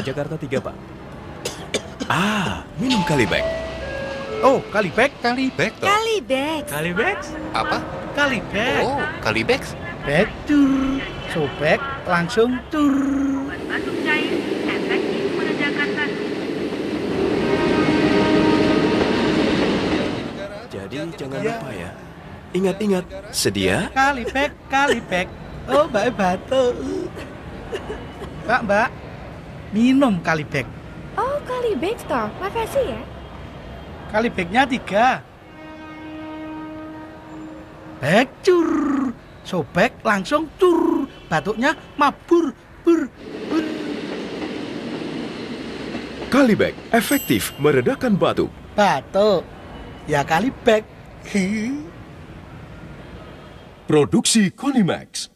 Jakarta 3, Pak. Minum Kalibek. Oh, Kalibek? Kalibek toh? Kalibex. Kalibex? Apa? Kalibek. Oh, Kalibex. Bek tur, sobek langsung tur. Batuk cair efektif menegakkan batuk. Jadi jangan lupa ya. Ingat-ingat, sedia? Kalibek, Kalibek. Oh, Mbak batuk. Mbak, minum Kalibek. Oh, Kalibex toh. Makasih ya. Kalibeknya 3. Bek cur, sobek langsung tur. Batuknya mabur, bur. Kalibek, efektif meredakan batuk. Batuk. Ya Kalibek. Produksi Konimax.